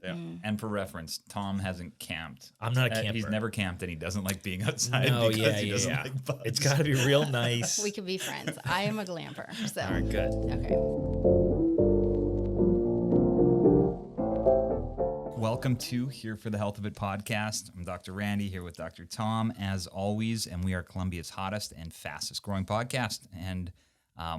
Yeah. And for reference, Tom hasn't camped. I'm not a camper. He's never camped, and he doesn't like being outside because he doesn't like bugs. It's got to be real nice. We could be friends. I am a glamper. So. All right, good. Okay. Welcome to Here for the Health of It podcast. I'm Dr. Randy here with Dr. Tom, as always, and we are Columbia's hottest and fastest growing podcast. And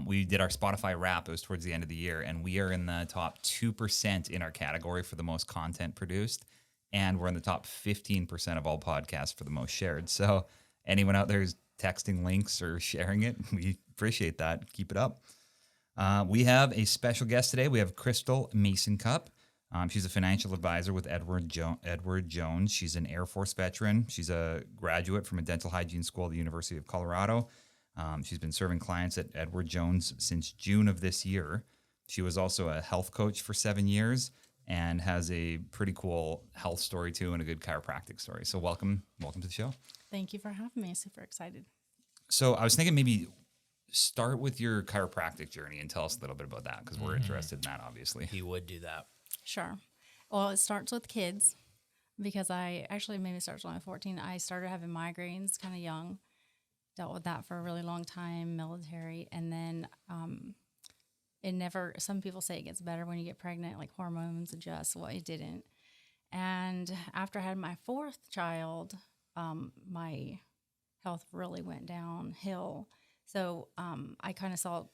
we did our Spotify wrap. It was towards the end of the year, and we are in the top 2% in our category for the most content produced, and we're in the top 15% of all podcasts for the most shared. So anyone out there who's texting links or sharing it, we appreciate that. Keep it up. We have a special guest today. We have Crystal Masincupp. She's a financial advisor with Edward Jones. She's an Air Force veteran. She's a graduate from a dental hygiene school at the University of Colorado. She's been serving clients at Edward Jones since June of this year. She was also a health coach for 7 years and has a pretty cool health story too and a good chiropractic story. So welcome to the show. Thank you for having me. Super excited. So I was thinking maybe start with your chiropractic journey and tell us a little bit about that because we're interested in that, obviously. He would do that. Sure. Well, it starts with kids because maybe it starts when I was 14. I started having migraines kind of young, dealt with that for a really long time, military. And then some people say it gets better when you get pregnant, like hormones adjust. Well, it didn't. And after I had my fourth child, my health really went downhill. So I kind of saw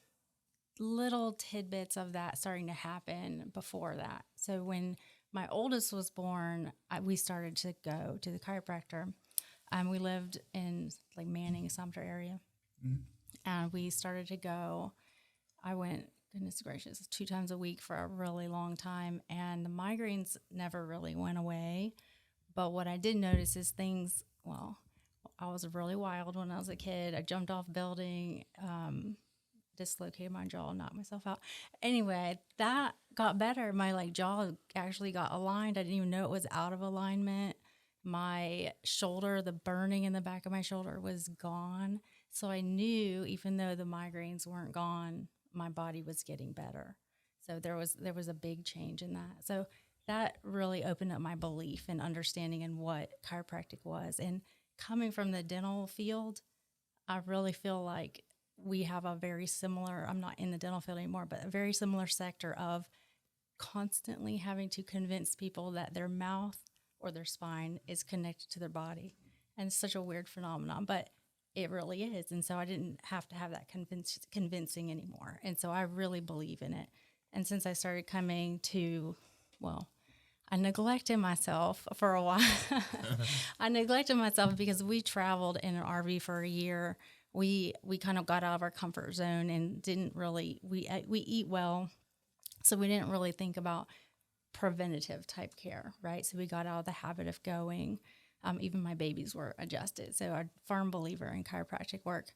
little tidbits of that starting to happen before that. So when my oldest was born, we started to go to the chiropractor. We lived in like Manning, Sumter area, and we started to go. I went, goodness gracious, 2 times a week for a really long time, and the migraines never really went away. But what I did notice is I was really wild when I was a kid. I jumped off building, dislocated my jaw, knocked myself out. Anyway, that got better. My jaw actually got aligned. I didn't even know it was out of alignment. My shoulder, the burning in the back of my shoulder was gone. So I knew even though the migraines weren't gone, my body was getting better. So there was a big change in that. So that really opened up my belief and understanding in what chiropractic was. And coming from the dental field, I really feel like we have a very similar, I'm not in the dental field anymore, but a very similar sector of constantly having to convince people that their mouth or their spine is connected to their body. And it's such a weird phenomenon, but it really is. And so I didn't have to have that convincing anymore. And so I really believe in it. And since I started coming to, I neglected myself for a while. I neglected myself because we traveled in an RV for a year. We kind of got out of our comfort zone and didn't really, we eat well, so we didn't really think about preventative type care, right? So we got out of the habit of going. Even my babies were adjusted. So I'm a firm believer in chiropractic work.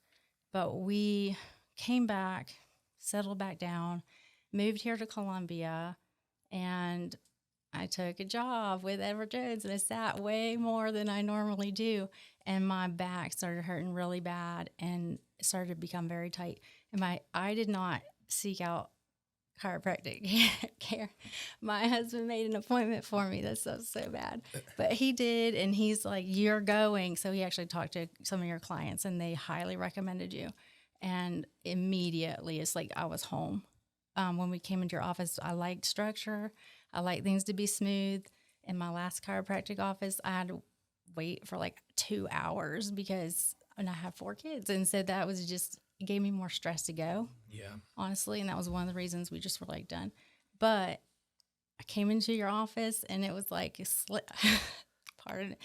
But we came back, settled back down, moved here to Columbia, and I took a job with Edward Jones, and I sat way more than I normally do. And my back started hurting really bad and started to become very tight. And I did not seek out chiropractic care. My husband made an appointment for me. That sounds so bad. But he did, and he's like, you're going. So he actually talked to some of your clients, and they highly recommended you. And immediately, it's like I was home. When we came into your office, I liked structure. I like things to be smooth. In my last chiropractic office, I had to wait for 2 hours and I have 4 kids. And so that was just, it gave me more stress to go. Yeah. Honestly. And that was one of the reasons we just were done. But I came into your office and it was like a pardon it.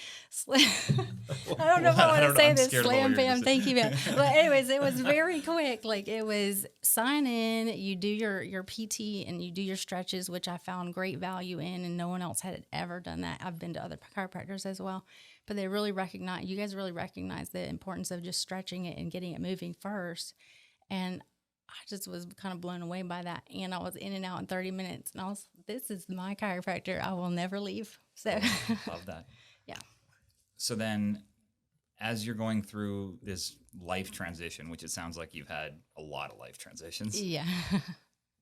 I don't know if I want to say this. Slam bam. Thank you, man. But anyways, it was very quick. It was sign in, you do your PT and you do your stretches, which I found great value in, and no one else had ever done that. I've been to other chiropractors as well, but you guys really recognize the importance of just stretching it and getting it moving first. And I just was kind of blown away by that. And I was in and out in 30 minutes. And this is my chiropractor. I will never leave. So Love that. Yeah. So then as you're going through this life transition, which it sounds like you've had a lot of life transitions. Yeah.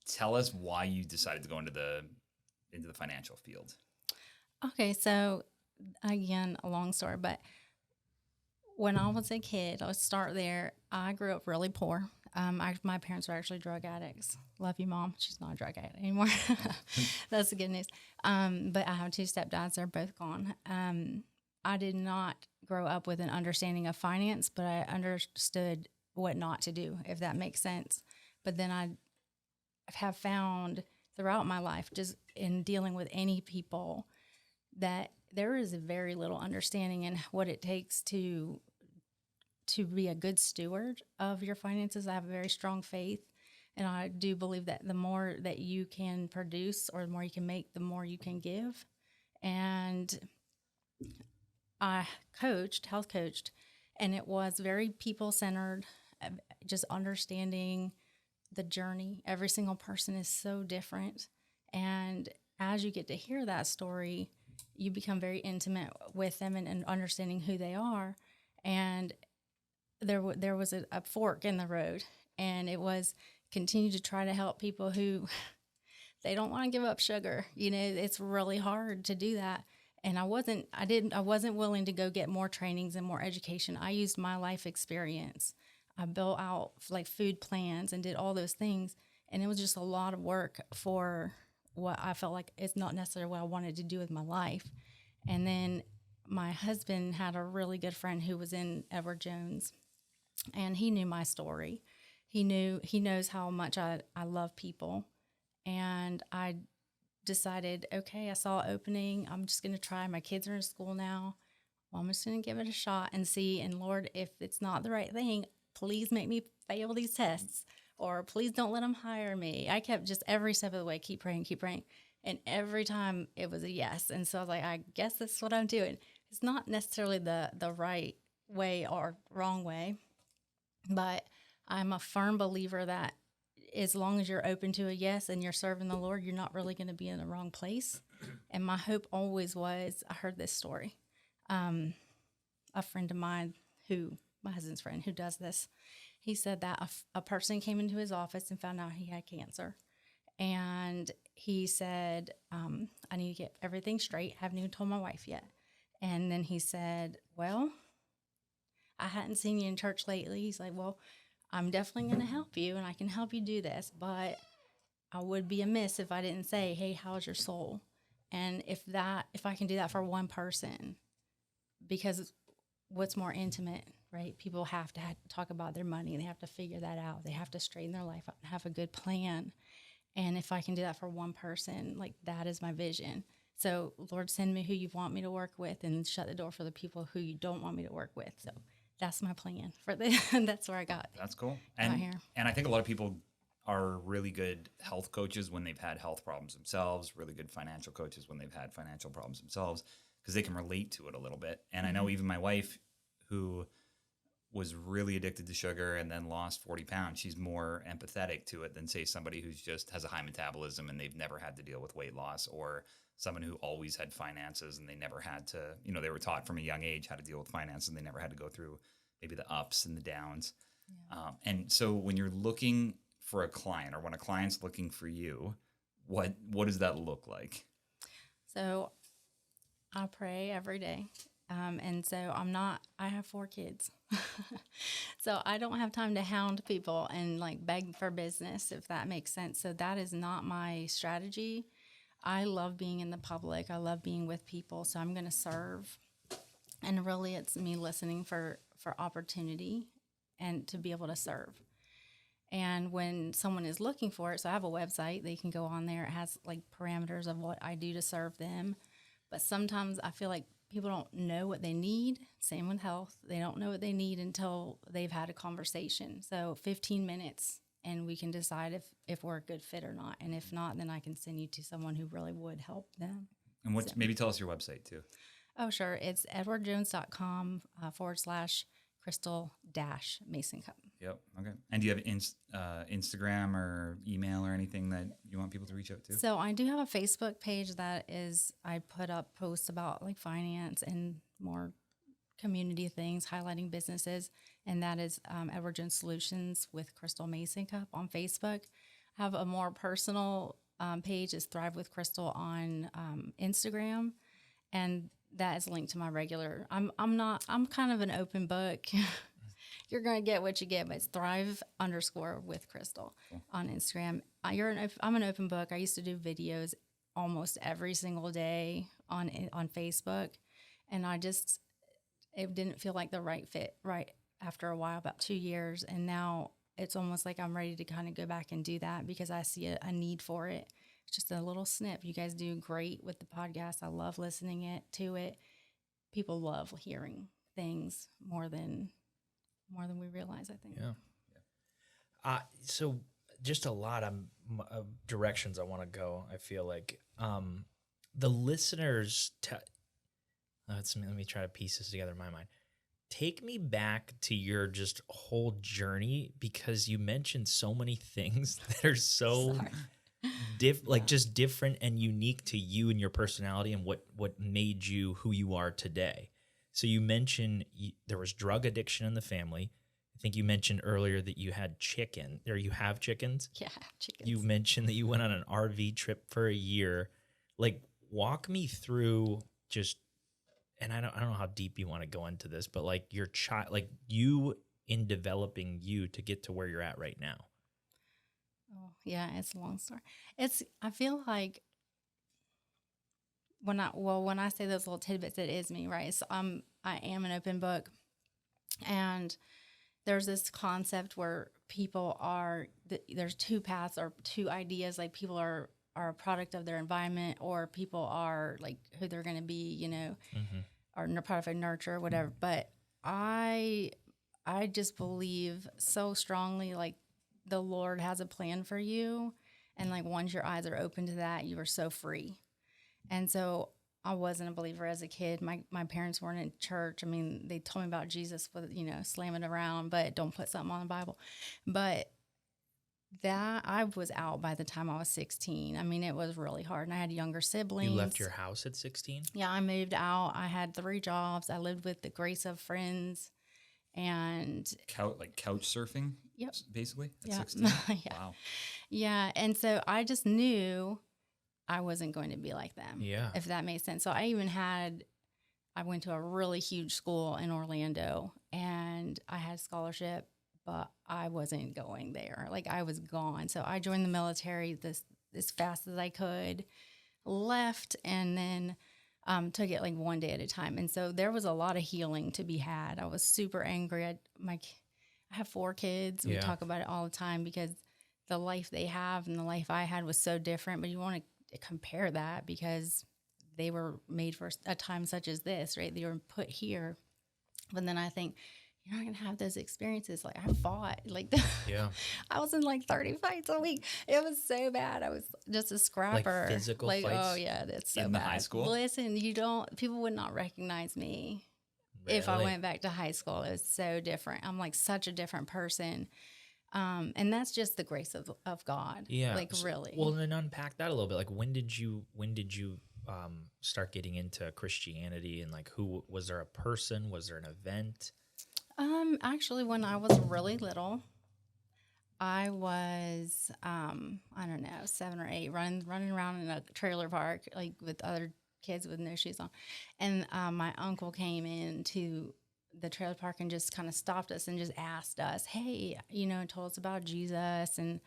Tell us why you decided to go into the financial field. Okay, so again, a long story, but when I was a kid, let's start there. I grew up really poor. My parents were actually drug addicts. Love you, Mom. She's not a drug addict anymore. That's the good news. But I have two stepdads. They're both gone. I did not grow up with an understanding of finance, but I understood what not to do, if that makes sense. But then I have found throughout my life, just in dealing with any people, that there is very little understanding in what it takes to be a good steward of your finances. I have a very strong faith, and I do believe that the more that you can produce or the more you can make, the more you can give. And I health coached, and it was very people centered, just understanding the journey. Every single person is so different. And as you get to hear that story, you become very intimate with them and understanding who they are. And there was a fork in the road, and it was continue to try to help people who they don't want to give up sugar. It's really hard to do that. And I wasn't willing to go get more trainings and more education. I used my life experience. I built out like food plans and did all those things. And it was just a lot of work for what I felt like it's not necessarily what I wanted to do with my life. And then my husband had a really good friend who was in Edward Jones, and he knew my story. He knows how much I love people. And I decided, okay, I saw an opening. I'm just going to try. My kids are in school now. Well, I'm just going to give it a shot and see. And Lord, if it's not the right thing, please make me fail these tests, or please don't let them hire me. I kept just every step of the way, keep praying. And every time it was a yes. And so I was like, I guess that's what I'm doing. It's not necessarily the right way or wrong way, but I'm a firm believer that as long as you're open to a yes and you're serving the Lord, you're not really going to be in the wrong place. And my hope always was, I heard this story. A friend of mine my husband's friend who does this, he said that a person came into his office and found out he had cancer. And he said, I need to get everything straight. Haven't even told my wife yet. And then he said, well, I hadn't seen you in church lately. He's like, well, I'm definitely going to help you, and I can help you do this, but I would be amiss if I didn't say, hey, how's your soul? And if I can do that for one person, because what's more intimate, right? People have to talk about their money. They have to figure that out. They have to straighten their life out and have a good plan. And if I can do that for one person, like, that is my vision. So, Lord, send me who you want me to work with, and shut the door for the people who you don't want me to work with. So that's my plan for this. That's where I got. That's cool. Here. And I think a lot of people are really good health coaches when they've had health problems themselves, really good financial coaches when they've had financial problems themselves, because they can relate to it a little bit. And I know even my wife, who was really addicted to sugar and then lost 40 pounds, she's more empathetic to it than, say, somebody who's just has a high metabolism and they've never had to deal with weight loss, or someone who always had finances and they never had to, they were taught from a young age how to deal with finance and they never had to go through maybe the ups and the downs. Yeah. And so when you're looking for a client, or when a client's looking for you, what does that look like? So I pray every day. And so I have 4 kids. So I don't have time to hound people and like beg for business, if that makes sense. So that is not my strategy. I love being in the public. I love being with people. So I'm going to serve. And really it's me listening for opportunity and to be able to serve. And when someone is looking for it, so I have a website, they can go on there. It has like parameters of what I do to serve them. But sometimes I feel like people don't know what they need. Same with health. They don't know what they need until they've had a conversation. So 15 minutes and we can decide if we're a good fit or not. And if not, then I can send you to someone who really would help them. And maybe tell us your website too. Oh, sure. It's edwardjones.com /Crystal-Masincupp. Yep. Okay. And do you have Instagram or email or anything that you want people to reach out to? So I do have a Facebook page I put up posts about like finance and more community things, highlighting businesses. And that is Edward Jones Solutions with Crystal Masincupp on Facebook. I have a more personal page is Thrive with Crystal on Instagram. And that is linked to my regular. I'm kind of an open book. You're going to get what you get, but it's Thrive_with Crystal on Instagram. I'm an open book. I used to do videos almost every single day on Facebook, and it didn't feel like the right fit right after a while, about 2 years, and now it's almost like I'm ready to kind of go back and do that because I see a need for it. It's just a little snip. You guys do great with the podcast. I love listening to it. People love hearing things more than we realize, I think. Yeah. So just a lot of directions I want to go. I feel like the listeners. Let me try to piece this together in my mind. Take me back to your just whole journey, because you mentioned so many things that are so just different and unique to you and your personality and what made you who you are today. So you mentioned there was drug addiction in the family. I think you mentioned earlier that you had you have chickens. Yeah, I have chickens. You mentioned that you went on an RV trip for a year. Like, walk me through just, and I don't know how deep you want to go into this, but like your child, like you in developing you to get to where you're at right now. Oh, yeah, it's a long story. I feel like when I say those little tidbits, it is me, right? So I am an open book, and there's this concept where people there's two paths or two ideas, like people are a product of their environment, or people are like who they're going to be, or product of nurture, whatever. But I just believe so strongly, like the Lord has a plan for you, and like once your eyes are open to that, you are so free. And so I wasn't a believer as a kid. My parents weren't in church. I mean, they told me about Jesus with, slamming around, but don't put something on the Bible. But that I was out by the time I was 16. I mean, it was really hard. And I had younger siblings. You left your house at 16? Yeah, I moved out. I had 3 jobs. I lived with the grace of friends. And couch surfing, yep, basically at yep. 16. Yeah. Wow. Yeah, and so I just knew I wasn't going to be like them. Yeah, if that makes sense. So I went to a really huge school in Orlando, and I had a scholarship, but I wasn't going there. Like, I was gone. So I joined the military as fast as I could, left, and then took it like one day at a time. And so there was a lot of healing to be had. I was super angry. I have 4 kids. We talk about it all the time because the life they have and the life I had was so different. But you want to compare that because they were made for a time such as this, right? They were put here. But then I think, you're not going to have those experiences. Like, I fought. I was in like 30 fights a week. It was so bad. I was just a scrapper. Like physical fights? Oh, yeah, that's so in bad. the high school? Listen, people would not recognize me if I went back to high school. It was so different. I'm like such a different person. And that's just the grace of God. Yeah. Like, really. Well, then unpack that a little bit. Like, when did you start getting into Christianity, and like, was there a person? Was there an event? Actually, when I was really little, I was, I don't know, 7 or 8, running around in a trailer park, like with other kids with no shoes on. And my uncle came into the trailer park and just kind of stopped us and just asked us, hey, told us about Jesus and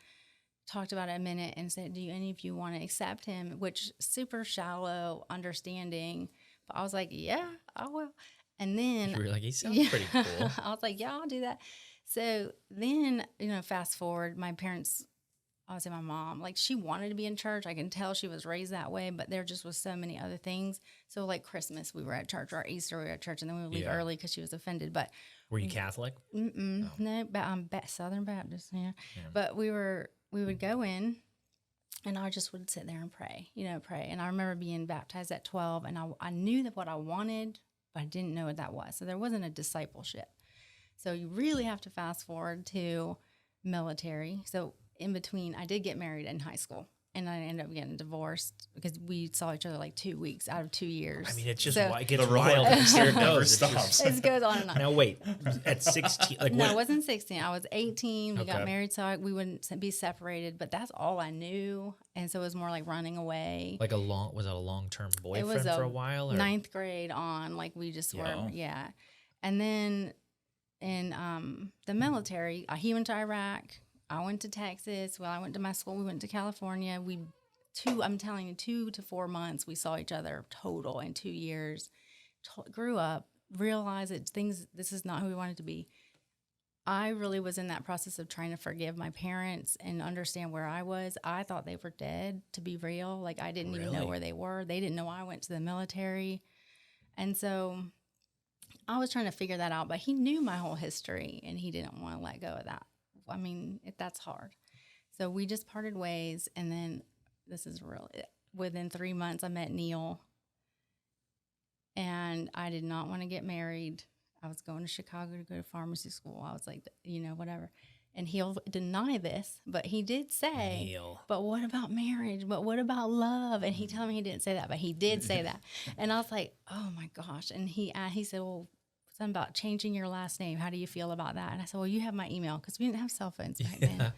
talked about it a minute and said, do any of you want to accept him? Which super shallow understanding. But I was like, yeah, I will. And then you were like, he sounds pretty cool. I was like, yeah, I'll do that. So then, fast forward, my parents, I would say my mom, like, she wanted to be in church. I can tell she was raised that way, but there just was so many other things. So like Christmas, we were at church, or Easter, we were at church, and then we would leave early because she was offended. But were you Catholic? No, but I'm Southern Baptist. Yeah. But we would go in, and I just would sit there and pray. And I remember being baptized at 12, and I knew that what I wanted, but I didn't know what that was. So there wasn't a discipleship. So you really have to fast forward to military. So in between, I did get married in high school. and I ended up getting divorced because we saw each other like 2 weeks out of 2 years. I mean, it's just So- it gets The roller wild. coaster It never goes. It's just- stops. It goes on and on. Now wait, at 16, like No, what? it wasn't 16. I was 18. We Okay. got married, so we wouldn't be separated. But that's all I knew, and so it was more like running away. Like was it a long-term boyfriend was for a while? Or? Ninth grade on, like we just Yeah. were, yeah. And then in the military, he went to Iraq. I went to Texas. Well, I went to my school. We went to California. I'm telling you, 2 to 4 months we saw each other total in 2 years. Grew up, realized that this is not who we wanted to be. I really was in that process of trying to forgive my parents and understand where I was. I thought they were dead, to be real. Like, I didn't even know Really? where they were. They didn't know I went to the military. And so I was trying to figure that out, but he knew my whole history and he didn't want to let go of that. I mean, that's hard. So we just parted ways. And then this is real. Within 3 months, I met Neil. And I did not want to get married. I was going to Chicago to go to pharmacy school. I was like, whatever. And he'll deny this, but he did say, Neil. but what about marriage? But what about love? And he told me he didn't say that, but he did say that. And I was like, oh my gosh. And he said, well, something about changing your last name. How do you feel about that? And I said, well, you have my email, because we didn't have cell phones back then.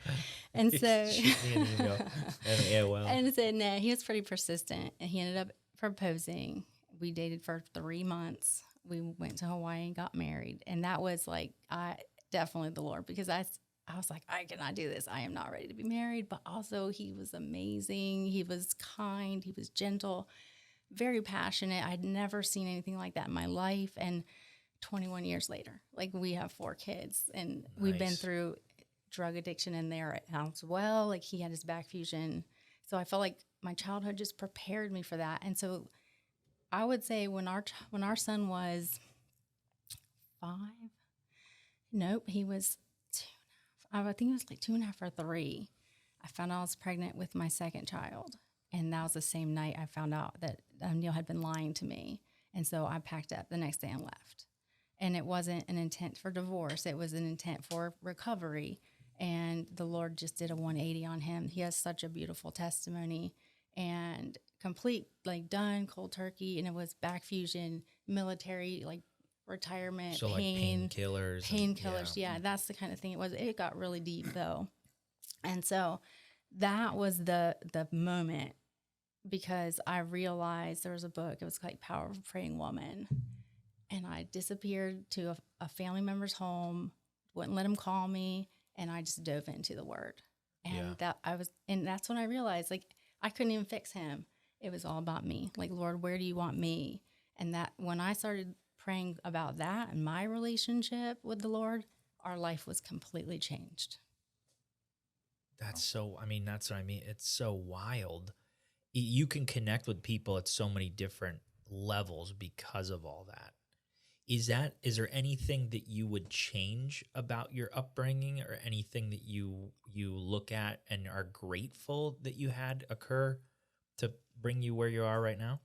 And so, Shoot me an email. AOL. and he said, no, he was pretty persistent, and he ended up proposing. We dated for 3 months. We went to Hawaii and got married. And that was like, definitely the Lord, because I was like, I cannot do this. I am not ready to be married. But also he was amazing. He was kind. He was gentle, very passionate. I'd never seen anything like that in my life. And 21 years later, like, we have 4 kids, and we've been Nice. through drug addiction in there as well. Like, he had his back fusion. So I felt like my childhood just prepared me for that. And so I would say when our son was 5, nope, he was 2.5. I think he was like 2.5 or 3. I found out I was pregnant with my second child. And that was the same night I found out that Neil had been lying to me. And so I packed up the next day and left. And it wasn't an intent for divorce. It was an intent for recovery. And the Lord just did a 180 on him. He has such a beautiful testimony, and complete, like, done cold turkey. And it was back fusion, military, like, retirement, So pain, like painkillers. painkillers. Yeah, that's the kind of thing it was. It got really deep though. And so that was the moment, because I realized there was a book. It was like Power of a Praying Woman. And I disappeared to a family member's home, wouldn't let him call me, and I just dove into the Word. And that's when I realized, like, I couldn't even fix him. It was all about me. Like, Lord, where do you want me? And that when I started praying about that and my relationship with the Lord, our life was completely changed. That's what I mean. It's so wild. You can connect with people at so many different levels because of all that. Is there anything that you would change about your upbringing, or anything that you look at and are grateful that you had occur to bring you where you are right now?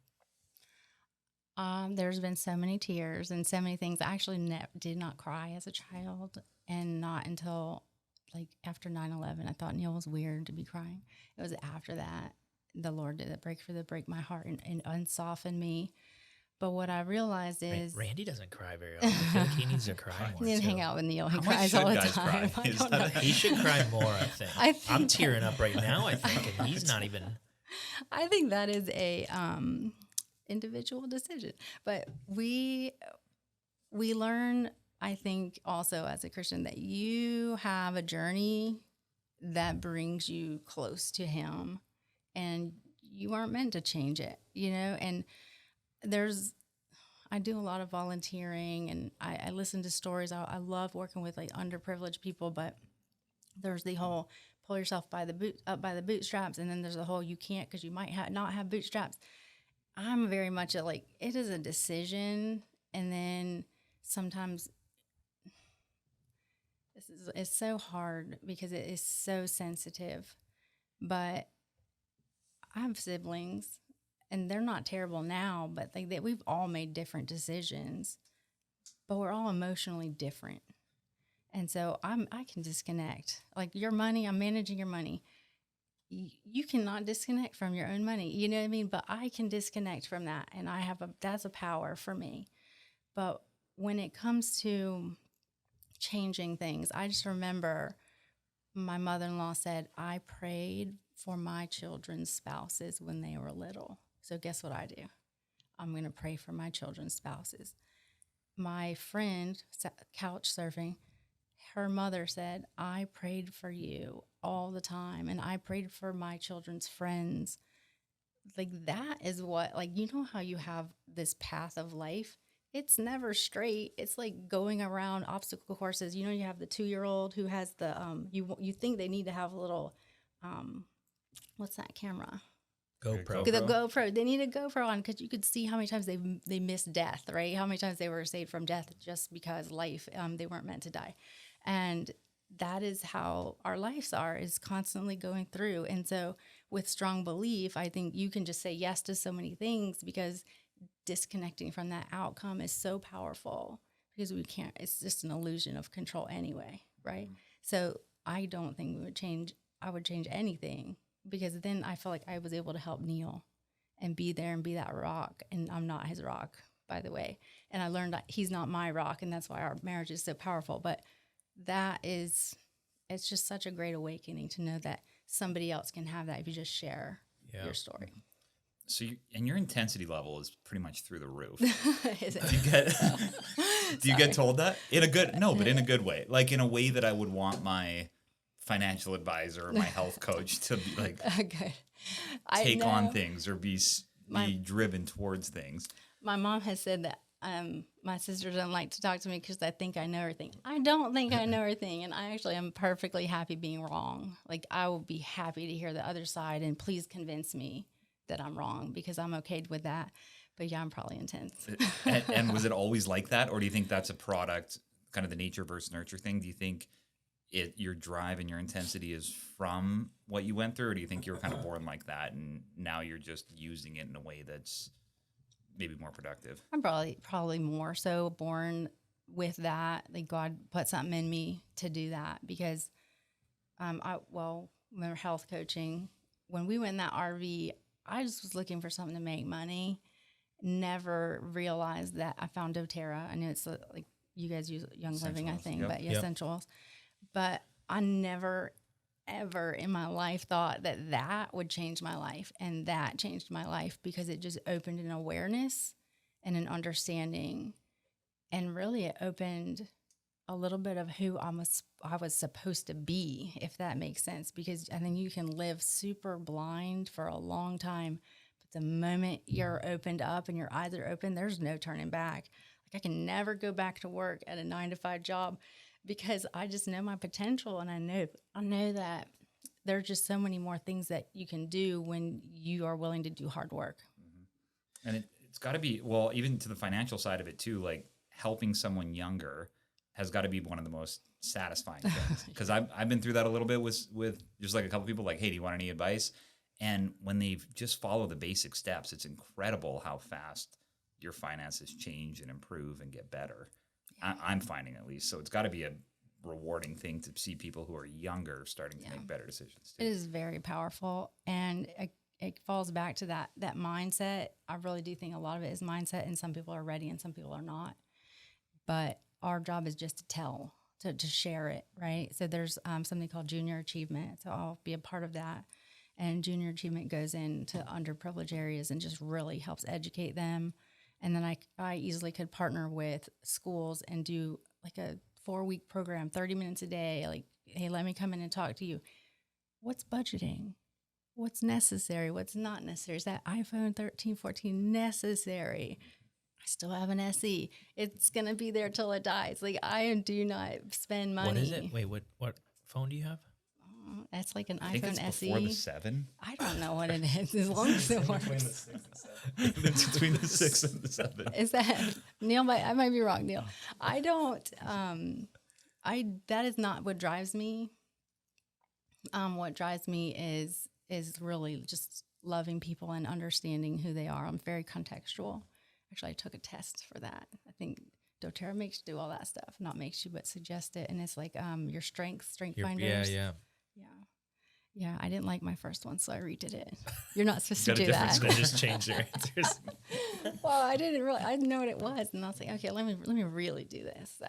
There's been so many tears and so many things. I actually did not cry as a child, and not until like after 9/11. I thought Neil was weird to be crying. It was after that the Lord did break my heart and unsoften me. But what I realized is Randy doesn't cry very often. I feel like he needs to cry more. he didn't too. hang out with Neil. He How much cries should all the guys time. cry? I Is don't that know. He should cry more, I think. I think I'm tearing up right now, I think, and he's not even. I think that is a individual decision. But we learn, I think, also as a Christian, that you have a journey that brings you close to Him, and you aren't meant to change it, And I do a lot of volunteering, and I listen to stories. I love working with like underprivileged people, but there's the whole pull yourself up by the bootstraps, and then there's the whole you can't because you might not have bootstraps. I'm very much it is a decision, and then sometimes it's so hard because it is so sensitive. But I have siblings, and they're not terrible now, but we've all made different decisions, but we're all emotionally different. And so I can disconnect. Like your money, I'm managing your money. you cannot disconnect from your own money. You know what I mean? But I can disconnect from that. And that's a power for me. But when it comes to changing things, I just remember my mother-in-law said, I prayed for my children's spouses when they were little. So guess what I do? I'm going to pray for my children's spouses. My friend, couch surfing, her mother said, I prayed for you all the time, and I prayed for my children's friends. Like, that is what, like, you know how you have this path of life? It's never straight. It's like going around obstacle courses. You know, you have the 2-year-old who has the, you think they need to have a little, what's that camera? GoPro. The GoPro. They need a GoPro on because you could see how many times they missed death, right? How many times they were saved from death just because life, they weren't meant to die. And that is how our lives are, is constantly going through. And so with strong belief, I think you can just say yes to so many things because disconnecting from that outcome is so powerful because we can't, it's just an illusion of control anyway, right? So I don't think I would change anything because then I felt like I was able to help Neil and be there and be that rock. And I'm not his rock, by the way. And I learned that he's not my rock, and that's why our marriage is so powerful. But it's just such a great awakening to know that somebody else can have that if you just share your story. So your intensity level is pretty much through the roof. Is it? Do you get told that in a good, no, but in a good way, like in a way that I would want my financial advisor or my health coach to be like, Good. take on things or be driven towards things. My mom has said that my sister doesn't like to talk to me because I think I know everything. I don't think I know everything, and I actually am perfectly happy being wrong. Like, I will be happy to hear the other side, and please convince me that I'm wrong because I'm okay with that. But yeah, I'm probably intense. and was it always like that, or do you think that's a product, kind of the nature versus nurture thing? Do you think your drive and your intensity is from what you went through, or do you think you were kind of born like that and now you're just using it in a way that's maybe more productive? I'm probably more so born with that. Like, God put something in me to do that because remember health coaching. When we went in that RV, I just was looking for something to make money. Never realized that I found doTERRA. I know it's like you guys use Young Living, I think, but essentials. But I never, ever in my life thought that would change my life. And that changed my life because it just opened an awareness and an understanding. And really it opened a little bit of who I was supposed to be, if that makes sense. Because I think you can live super blind for a long time. But the moment you're opened up and your eyes are open, there's no turning back. Like, I can never go back to work at a 9-to-5 job because I just know my potential, and I know that there's just so many more things that you can do when you are willing to do hard work. Mm-hmm. And it's got to be, well, even to the financial side of it too, like helping someone younger has got to be one of the most satisfying things. Because I've been through that a little bit with just like a couple people like, hey, do you want any advice? And when they've just follow the basic steps, it's incredible how fast your finances change and improve and get better. I'm finding, at least. So it's got to be a rewarding thing to see people who are younger starting to make better decisions too. It is very powerful, and it falls back to that mindset. I really do think a lot of it is mindset, and some people are ready and some people are not. But our job is just to share it, right? So there's something called junior achievement. So I'll be a part of that. And junior achievement goes into underprivileged areas and just really helps educate them. And then I easily could partner with schools and do like a 4-week program, 30 minutes a day. Like, hey, let me come in and talk to you. What's budgeting? What's necessary? What's not necessary? Is that iPhone 13, 14 necessary? I still have an SE. It's going to be there till it dies. Like, I do not spend money. What is it? Wait, what phone do you have? That's like an I think iPhone it's SE. before the 7. I don't know what it is, as long as it works. Between the 6 and 7. It's between the 6 and the 7. Is that Neil? I might be wrong, Neil. I don't. That is not what drives me. What drives me is really just loving people and understanding who they are. I'm very contextual. Actually, I took a test for that. I think doTERRA makes you do all that stuff. Not makes you, but suggest it. And it's like your strength finders. Yeah. Yeah, I didn't like my first one, so I redid it. You're not supposed to Got a do different that. score. They just changed their answers. Well, I didn't know what it was, and I was like, okay, let me really do this. So,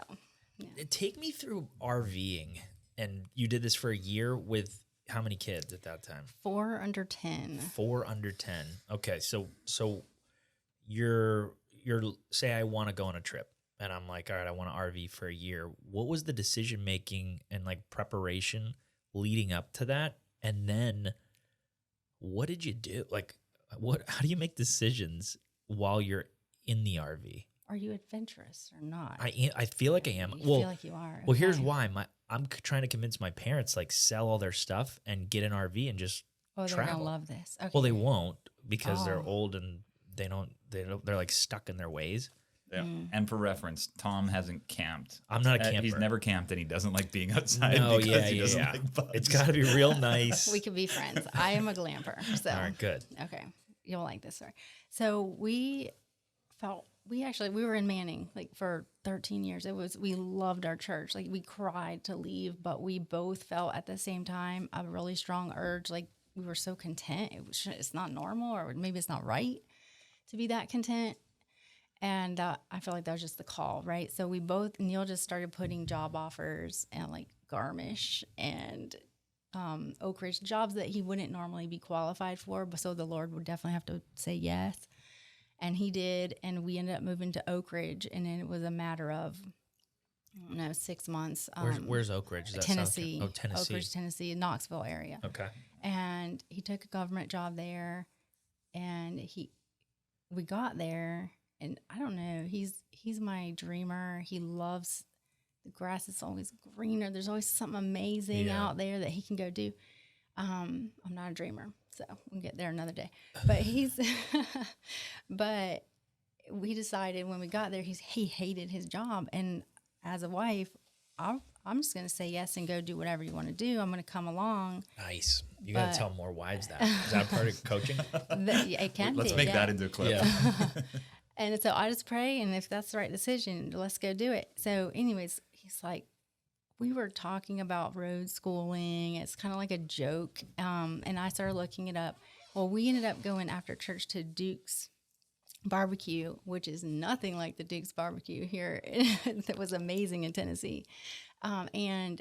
Take me through RVing, and you did this for a year with how many kids at that time? 4 under 10. 4 under 10. Okay, so you're say I want to go on a trip, and I'm like, all right, I want to RV for a year. What was the decision making and like preparation leading up to that? And then what did you do? Like, how do you make decisions while you're in the RV? Are you adventurous or not? I feel like I am. You feel like you are. Well, here's Okay. why. I'm trying to convince my parents like sell all their stuff and get an RV and just Oh, they're travel. gonna love this. Okay. Well, they won't because they're Oh. old and they're like stuck in their ways. Yeah. And for reference, Tom hasn't camped. I'm not a camper. He's never camped, and he doesn't like being outside No, because yeah, he doesn't yeah. like bugs. It's got to be real nice. We could be friends. I am a glamper. So All right, good. okay, you'll like this story. So we were in Manning like for 13 years. We loved our church. Like we cried to leave, but we both felt at the same time a really strong urge. Like we were so content. It's not normal, or maybe it's not right to be that content. And I feel like that was just the call, right? So Neil just started putting job offers and like Garmisch and Oak Ridge, jobs that he wouldn't normally be qualified for, but so the Lord would definitely have to say yes. And he did, and we ended up moving to Oak Ridge, and then it was a matter of, 6 months. Where's Oak Ridge? Is that Tennessee. South? Oh, Tennessee. Oak Ridge, Tennessee, Knoxville area. Okay. And he took a government job there, and we got there, and I don't know, he's my dreamer. He loves the grass is always greener. There's always something amazing out there that he can go do. I'm not a dreamer, so we'll get there another day. But but we decided when we got there, he hated his job, and as a wife, I'm just going to say yes and go do whatever you want to do. I'm going to come along. Nice. You got to tell more wives that. Is that part of coaching? It can Let's be. make yeah. that into a clip. Yeah. And so I just pray, and if that's the right decision, let's go do it. So anyways, he's like, we were talking about road schooling. It's kind of like a joke. And I started looking it up. Well, we ended up going after church to Duke's barbecue, which is nothing like the Duke's barbecue here. That was amazing in Tennessee. And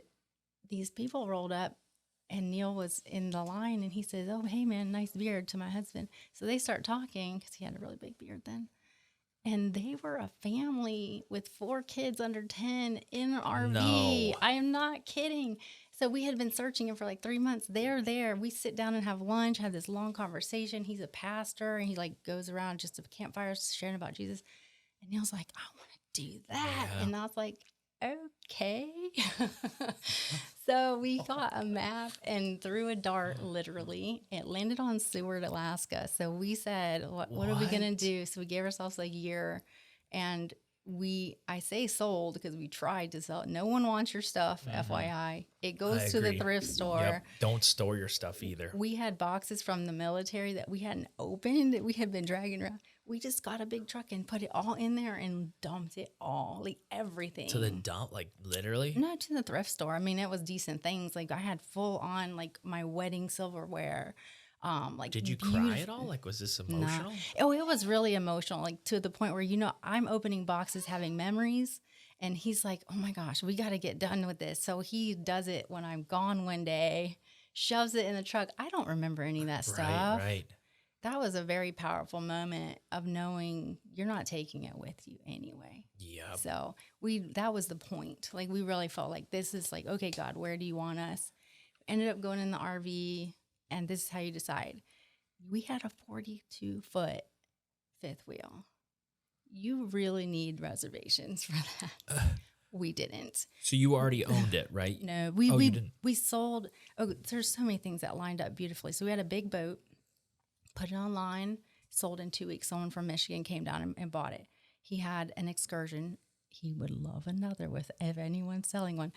these people rolled up, and Neil was in the line, and he says, "Oh, hey man, nice beard," to my husband. So they start talking because he had a really big beard then. And they were a family with 4 kids under 10 in an RV. No. I am not kidding. So we had been searching him for like 3 months. They're there. We sit down and have lunch, have this long conversation. He's a pastor, and he like goes around just to campfires sharing about Jesus. And Neil's like, I want to do that. Yeah. And I was like, okay. So we got a map and threw a dart, literally. It landed on Seward, Alaska. So we said, what are we going to do? So we gave ourselves a year, and I say sold because we tried to sell it. No one wants your stuff, FYI. It goes to the agree. thrift store. Yep. Don't store your stuff either. We had boxes from the military that we hadn't opened, that we had been dragging around. We just got a big truck and put it all in there and dumped it all, like everything. To the dump, like literally? No, to the thrift store. I mean, it was decent things. Like I had full on like my wedding silverware. Like Did you cry at all? Like, was this emotional? Oh, it was really emotional. Like to the point where, I'm opening boxes, having memories. And he's like, oh my gosh, we got to get done with this. So he does it when I'm gone one day, shoves it in the truck. I don't remember any of that stuff. Right. That was a very powerful moment of knowing you're not taking it with you anyway. Yep. So that was the point. Like we really felt like this is like, okay, God, where do you want us? Ended up going in the RV, and this is how you decide. We had a 42-foot fifth wheel. You really need reservations for that. We didn't. So you already owned it, right? No, you didn't. we sold. Oh, there's so many things that lined up beautifully. So we had a big boat, put it online, sold in 2 weeks. Someone from Michigan came down and bought it. He had an excursion. He would love another if anyone's selling one.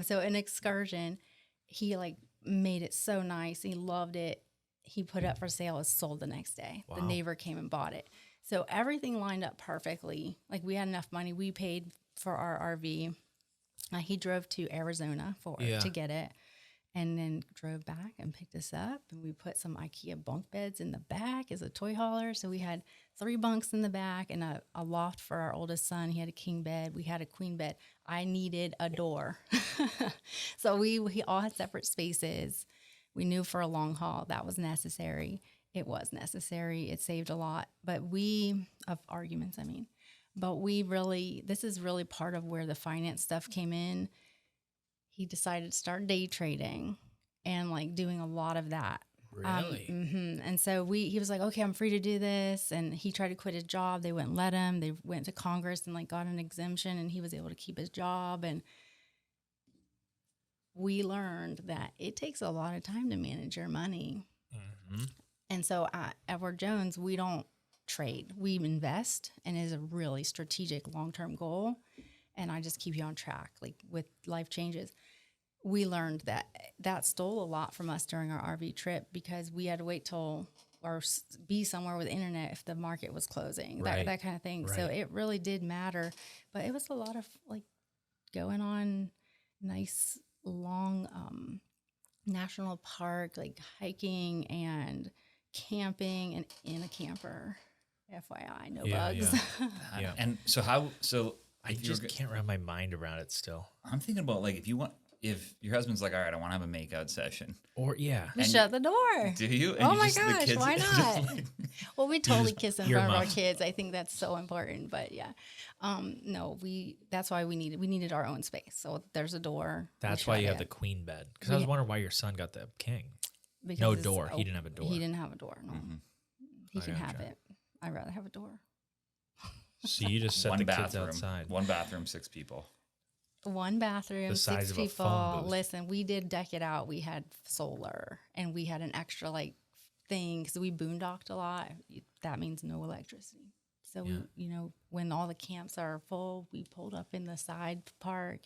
So an excursion, he like made it so nice. He loved it. He put it up for sale. It was sold the next day. Wow. The neighbor came and bought it. So everything lined up perfectly. Like we had enough money. We paid for our RV. He drove to Arizona to get it. and then drove back and picked us up. And we put some IKEA bunk beds in the back as a toy hauler. So we had 3 bunks in the back and a loft for our oldest son. He had a king bed. We had a queen bed. I needed a door. So we all had separate spaces. We knew for a long haul that was necessary. It was necessary. It saved a lot. But of arguments, I mean. But this is really part of where the finance stuff came in. He decided to start day trading and like doing a lot of that. Really? And so he was like, okay, I'm free to do this. And he tried to quit his job. They wouldn't let him. They went to Congress and like got an exemption, and he was able to keep his job. And we learned that it takes a lot of time to manage your money. Mm-hmm. And so at Edward Jones, we don't trade. We invest, and it is a really strategic long-term goal. And I just keep you on track, like with life changes. We learned that stole a lot from us during our RV trip, because we had to wait till or be somewhere with internet if the market was closing, Right. that kind of thing. Right. So it really did matter. But it was a lot of like going on nice long national park, like hiking and camping, and in a camper. FYI, no bugs. Yeah. And so I just can't wrap my mind around it still. I'm thinking about like if your husband's like, all right, I want to have a makeout session. Or yeah. We shut the door. Do you? And Oh you my just- the gosh, kids- why just not? like- Well, we totally kiss in Your front of our mom. kids. I think that's so important. But yeah, no, that's why we needed our own space. So there's a door. That's We why shut you have it the queen bed. Because I was wondering why your son got the king. because No it's door. He open. didn't have a door. He didn't have a door. No, Mhm. he I can have gotcha. it. I'd rather have a door. So you just set one the bathroom, kids outside. 1 bathroom, 6 people. One bathroom, The size 6 of a phone people. booth. Listen, we did deck it out. We had solar, and we had an extra like thing because we boondocked a lot. That means no electricity. So Yeah. when all the camps are full, we pulled up in the side park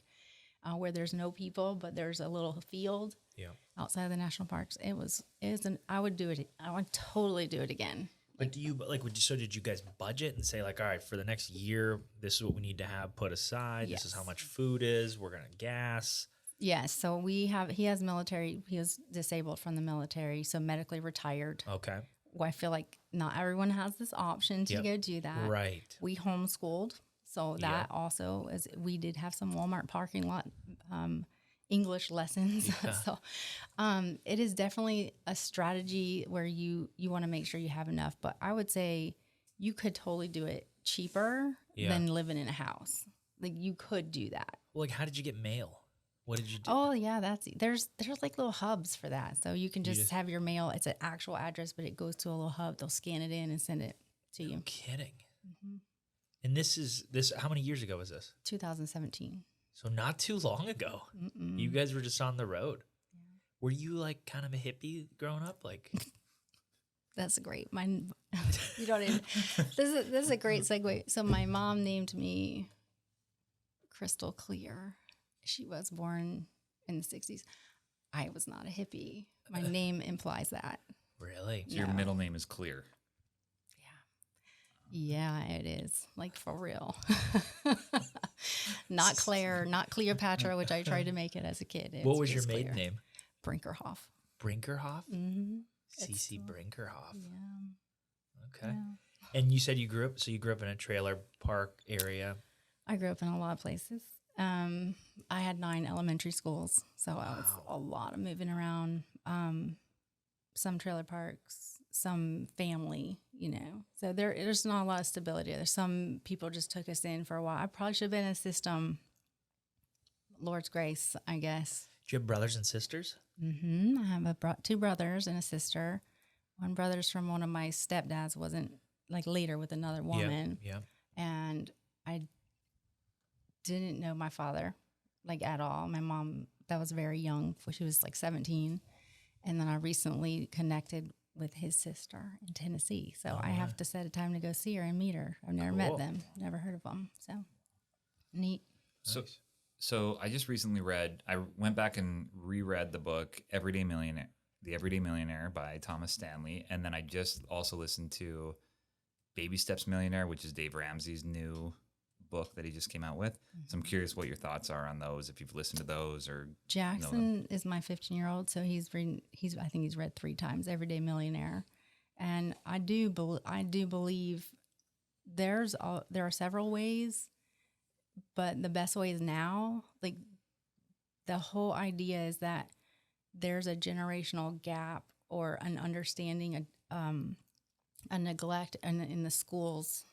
where there's no people, but there's a little field Yeah. outside of the national parks. I would do it. I would totally do it again. But did you guys budget and say like, all right, for the next year, this is what we need to have put aside. This is how Yes. much food is. We're going to gas. Yes. So he has military. He was disabled from the military, so medically retired. Okay. Well, I feel like not everyone has this option to Yep. go do that. Right. We homeschooled, so that also is. We did have some Walmart parking lot English lessons. Yeah. So it is definitely a strategy where you want to make sure you have enough. But I would say you could totally do it cheaper Yeah. than living in a house. Like you could do that. Like, how did you get mail? What did you do? Oh yeah, there's like little hubs for that. So you can You just just- have your mail. It's an actual address, but it goes to a little hub. They'll scan it in and send it to No you. kidding. Mhm. And this, how many years ago was this? 2017. So not too long ago. Mm-mm. You guys were just on the road. Were you like kind of a hippie growing up? Like, That's great. You don't even. This is a great segue. So my mom named me Crystal Clear. She was born in the 60s. I was not a hippie. My name implies that. really? So your No. middle name is Clear. Yeah, it is. Like for real. Not Claire, not Cleopatra, which I tried to make it as a kid. What was your maiden name? Brinkerhoff. Brinkerhoff? Mm-hmm. CC Brinkerhoff. Yeah. Okay. Yeah. And you said you grew up in a trailer park area. I grew up in a lot of places. I had 9 elementary schools, so I was a lot of moving around. Some trailer parks, some family, So there's not a lot of stability. There's some people just took us in for a while. I probably should have been in a system. Lord's grace, I guess. Do you have brothers and sisters? Mm-hmm. I have 2 brothers and a sister. One brother's from one of my stepdads, wasn't like later with another woman. Yeah. And I didn't know my father like at all. My mom, that was very young. She was like 17. And then I recently connected with his sister in Tennessee. So I have to set a time to go see her and meet her. I've never met Cool. them, never heard of them. So neat. Nice. So I just recently I went back and reread the book The Everyday Millionaire by Thomas Stanley. And then I just also listened to Baby Steps Millionaire, which is Dave Ramsey's new book that he just came out with. So I'm curious what your thoughts are on those, if you've listened to those or Jackson is my 15-year-old, so I think he's read 3 times Everyday Millionaire, and I do believe there are several ways, but the best way is now. Like, the whole idea is that there's a generational gap or an understanding, a neglect, and in the schools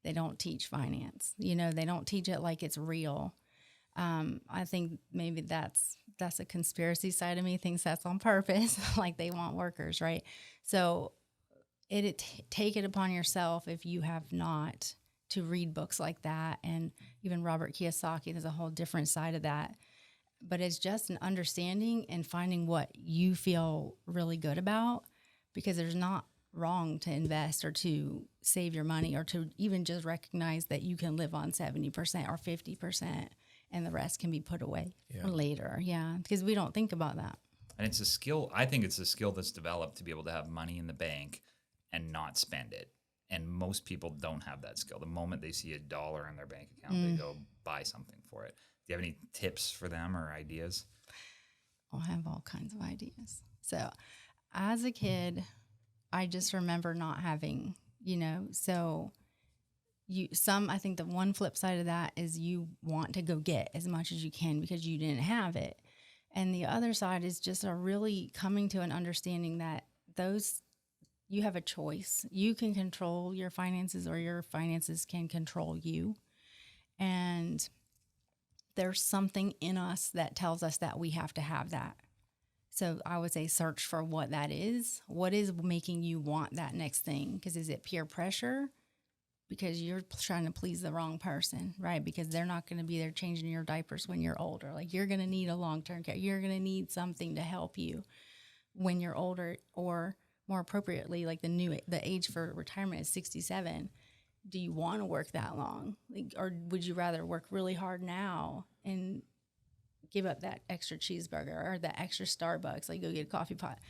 they don't teach finance. They don't teach it like it's real. I think maybe that's a conspiracy side of me thinks that's on purpose, like they want workers, right? So take it upon yourself, if you have not, to read books like that. And even Robert Kiyosaki, there's a whole different side of that. But it's just an understanding and finding what you feel really good about, because there's not wrong to invest or to save your money or to even just recognize that you can live on 70% or 50% and the rest can be put away later. Yeah, because we don't think about that. And it's a skill. I think it's a skill that's developed to be able to have money in the bank and not spend it. And most people don't have that skill. The moment they see $1 in their bank account, they go buy something for it. Do you have any tips for them or ideas? I have all kinds of ideas. So as a kid, I just remember not having, so I think the one flip side of that is you want to go get as much as you can because you didn't have it. And the other side is just a really coming to an understanding that you have a choice. You can control your finances or your finances can control you. And there's something in us that tells us that we have to have that. So I would say search for what that is. What is making you want that next thing? Because is it peer pressure? Because you're trying to please the wrong person, right? Because they're not going to be there changing your diapers when you're older. Like, you're going to need a long-term care. You're going to need something to help you when you're older, or more appropriately, like the age for retirement is 67. Do you want to work that long? Or would you rather work really hard now and give up that extra cheeseburger or that extra Starbucks, like go get a coffee pot,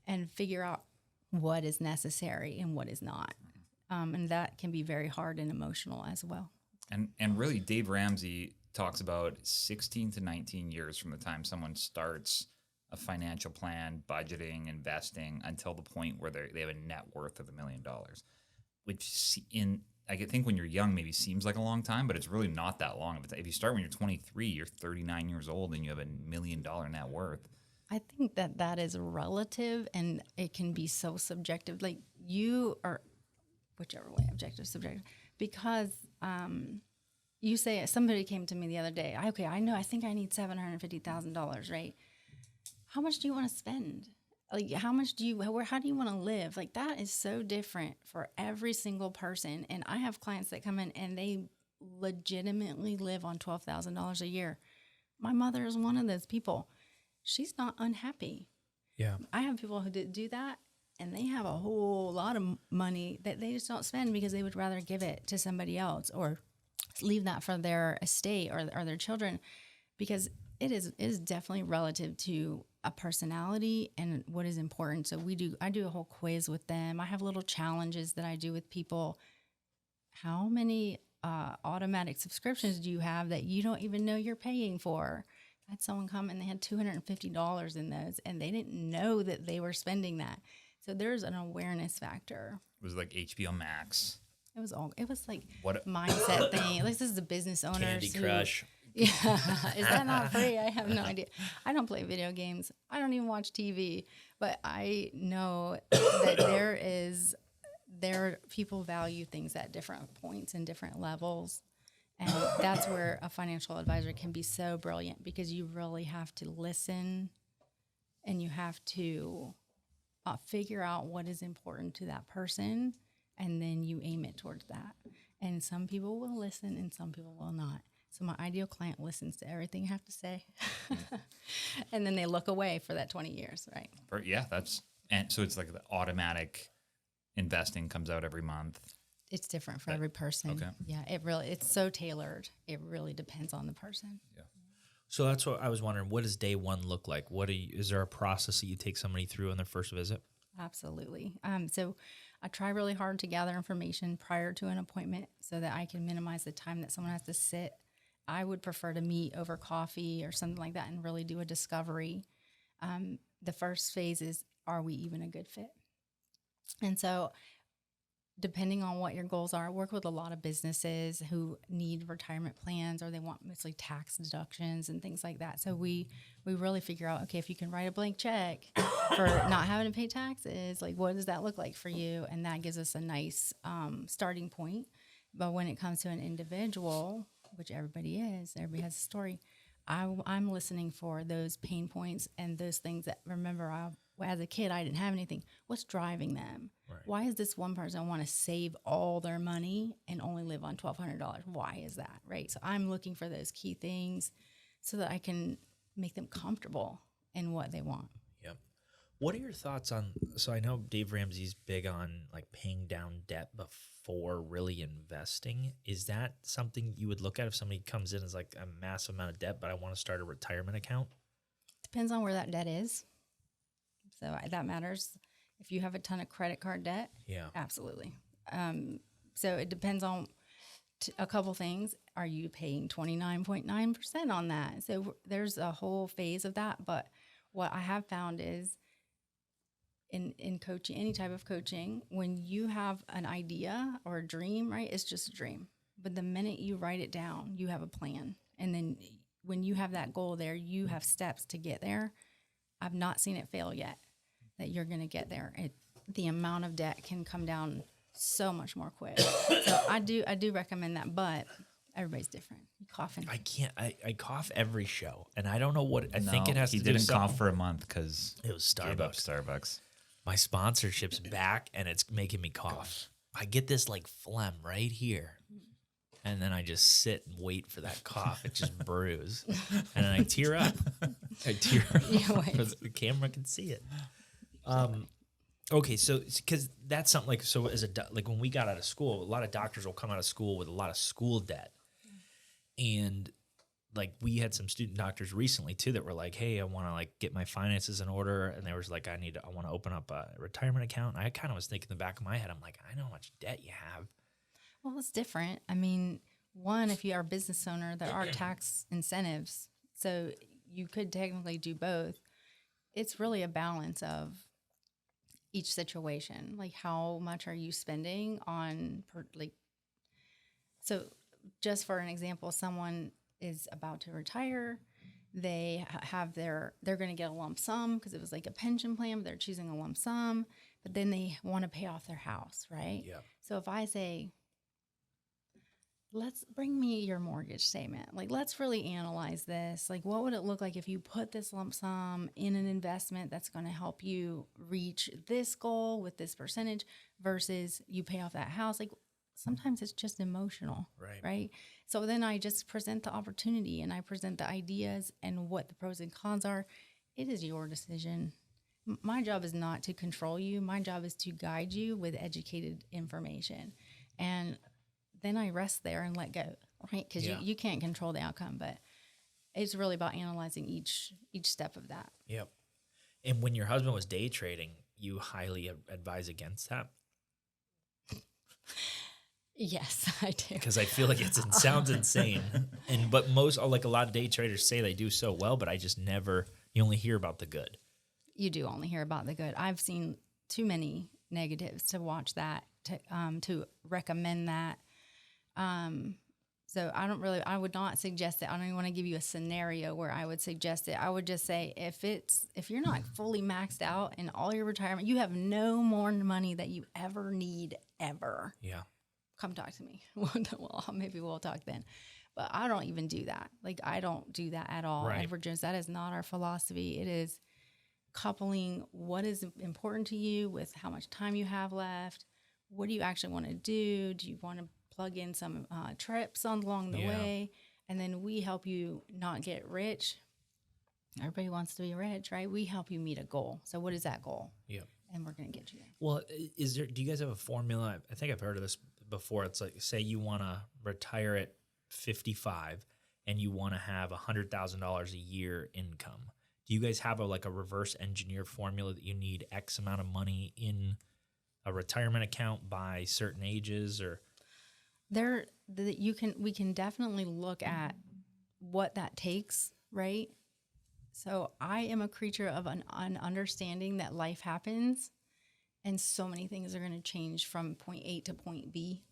and figure out what is necessary and what is not? And that can be very hard and emotional as well. And really, Dave Ramsey talks about 16 to 19 years from the time someone starts a financial plan, budgeting, investing, until the point where they have a net worth of $1 million, which I think when you're young maybe seems like a long time, but it's really not that long. If you start when you're 23, you're 39 years old and you have $1 million net worth. I think that is relative, and it can be so subjective. Like, you are, whichever way, objective, subjective, because you say, somebody came to me the other day, I think I need $750,000, right? How much do you want to spend? Like, how do you want to live? Like, that is so different for every single person. And I have clients that come in and they legitimately live on $12,000 a year. My mother is one of those people. She's not unhappy. Yeah. I have people who do that, and they have a whole lot of money that they just don't spend because they would rather give it to somebody else or leave that for their estate or their children, because it is definitely relative to a personality and what is important. So I do a whole quiz with them. I have little challenges that I do with people. How many automatic subscriptions do you have that you don't even know you're paying for? I had someone come and they had $250 in those, and they didn't know that they were spending that. So there's an awareness factor. It was like HBO Max. It was like What mindset thing. At least this is a business owner. Candy Crush. Yeah. Is that not free? I have no idea. I don't play video games. I don't even watch TV. But I know that people value things at different points and different levels. And that's where a financial advisor can be so brilliant, because you really have to listen and you have to figure out what is important to that person, and then you aim it towards that. And some people will listen and some people will not. So my ideal client listens to everything I have to say, and then they look away for that 20 years, right? Yeah, and so it's like the automatic investing comes out every month. It's different for every person. Okay. Yeah, it's so tailored. It really depends on the person. Yeah. So that's what I was wondering. What does day one look like? Is there a process that you take somebody through on their first visit? Absolutely. So I try really hard to gather information prior to an appointment so that I can minimize the time that someone has to sit. I would prefer to meet over coffee or something like that and really do a discovery. The first phase is, are we even a good fit? And so depending on what your goals are, I work with a lot of businesses who need retirement plans or they want mostly tax deductions and things like that. So we really figure out, okay, if you can write a blank check for not having to pay taxes, like what does that look like for you? And that gives us a nice starting point. But when it comes to an individual, which everybody has a story, I'm listening for those pain points and those things that, remember, as a kid, I didn't have anything. What's driving them? Right. Why is this one person want to save all their money and only live on $1,200? Why is that, right? So I'm looking for those key things so that I can make them comfortable in what they want. Yep. What are your thoughts on, so I know Dave Ramsey's big on like paying down debt before really investing. Is that something you would look at if somebody comes in as like a massive amount of debt, but I want to start a retirement account? Depends on where that debt is. So that matters. If you have a ton of credit card debt, Yeah, absolutely. So it depends on a couple things. Are you paying 29.9% on that? So there's a whole phase of that. But what I have found is in coaching, any type of coaching, when you have an idea or a dream, right, it's just a dream. But the minute you write it down, you have a plan. And then when you have that goal there, you have steps to get there. I've not seen it fail yet, that you're going to get there. The amount of debt can come down so much more quick. So I do recommend that, but everybody's different. You coughing. I can't. I cough every show, and I don't know what. I think it has to he do with didn't cough something. for a month because It was Starbucks. Starbucks. My sponsorship's back, and it's making me cough. I get this like phlegm right here. And then I just sit and wait for that cough. It just brews. And then I tear up. I tear up because the camera can see it. Okay, so because that's something like, so as like when we got out of school, a lot of doctors will come out of school with a lot of school debt. And like we had some student doctors recently too that were like, hey, I want to like get my finances in order. And there was like, I want to open up a retirement account. And I kind of was thinking in the back of my head, I'm like, I know how much debt you have. Well, it's different. I mean, one, if you are a business owner, there are tax incentives. So you could technically do both. It's really a balance of each situation. Like, how much are you spending on, so just for an example, someone is about to retire. They they're going to get a lump sum because it was like a pension plan, but they're choosing a lump sum, but then they want to pay off their house, right? Yeah. So if I say, let's bring me your mortgage statement. Like, let's really analyze this. Like, what would it look like if you put this lump sum in an investment that's going to help you reach this goal with this percentage versus you pay off that house? Like, sometimes it's just emotional, right? So then I just present the opportunity and I present the ideas and what the pros and cons are. It is your decision. My job is not to control you. My job is to guide you with educated information. And then I rest there and let go, right? Because you can't control the outcome, but it's really about analyzing each step of that. Yep. And when your husband was day trading, you highly advise against that? Yes, I do. Because I feel like it sounds insane. But most, like a lot of day traders say they do so well, but I just never, you only hear about the good. You do only hear about the good. I've seen too many negatives to watch that, to recommend that. So I would not suggest it. I don't even want to give you a scenario where I would suggest it. I would just say, if you're not fully maxed out in all your retirement, you have no more money that you ever need ever. Yeah. Come talk to me. Well, maybe we'll talk then. But I don't even do that. Like, I don't do that at all. Right. Edward Jones, that is not our philosophy. It is coupling what is important to you with how much time you have left. What do you actually want to do? Do you want to plug in some trips along the way? And then we help you not get rich. Everybody wants to be rich, right? We help you meet a goal. So what is that goal? Yep. And we're going to get you there. Well, do you guys have a formula? I think I've heard of this before. It's like, say you want to retire at 55 and you want to have $100,000 a year income. Do you guys have a reverse engineer formula that you need X amount of money in a retirement account by certain ages, or we can definitely look at what that takes, right? So I am a creature of an understanding that life happens and so many things are going to change from point A to point B.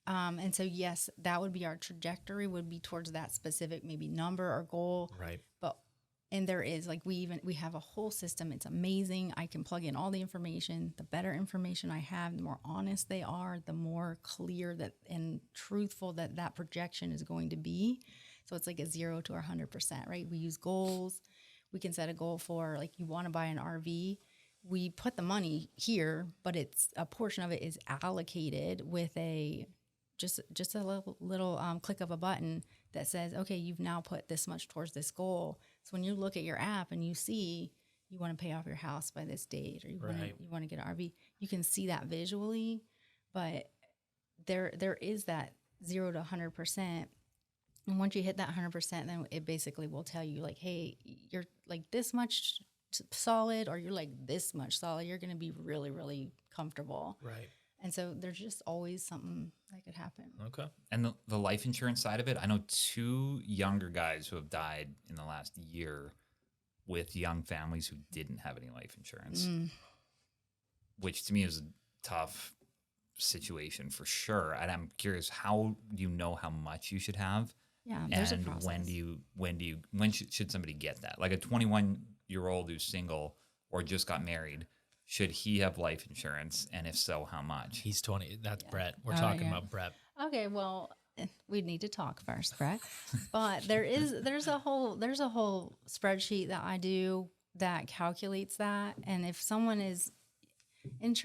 And so, yes, that would be our trajectory, would be towards that specific maybe number or goal. right? And there is, like, we have a whole system. It's amazing. I can plug in all the information. The better information I have, the more honest they are, the more clear that and truthful that projection is going to be. So it's like a 0 to 100%, right? We use goals. We can set a goal for, like, you want to buy an RV. We put the money here, but it's a portion of it is allocated with just a little click of a button that says, okay, you've now put this much towards this goal. So when you look at your app and you see you want to pay off your house by this date, or you want to get an RV, you can see that visually. But there is that 0 to 100%. And once you hit that 100%, then it basically will tell you, like, hey, you're like this much solid, or you're like this much solid. You're going to be really, really comfortable. Right. And so there's just always something that could happen. Okay. And the life insurance side of it, I know 2 younger guys who have died in the last year with young families who didn't have any life insurance, which to me is a tough situation for sure. And I'm curious, how do you know how much you should have? Yeah, there's and a process. when should somebody get that? Like a 21-year-old who's single or just got married, should he have life insurance? And if so, how much? He's 20. That's Brett. We're talking about Brett. Okay, well, we'd need to talk first, Brett. But there's a whole spreadsheet that I do that calculates that. And if someone is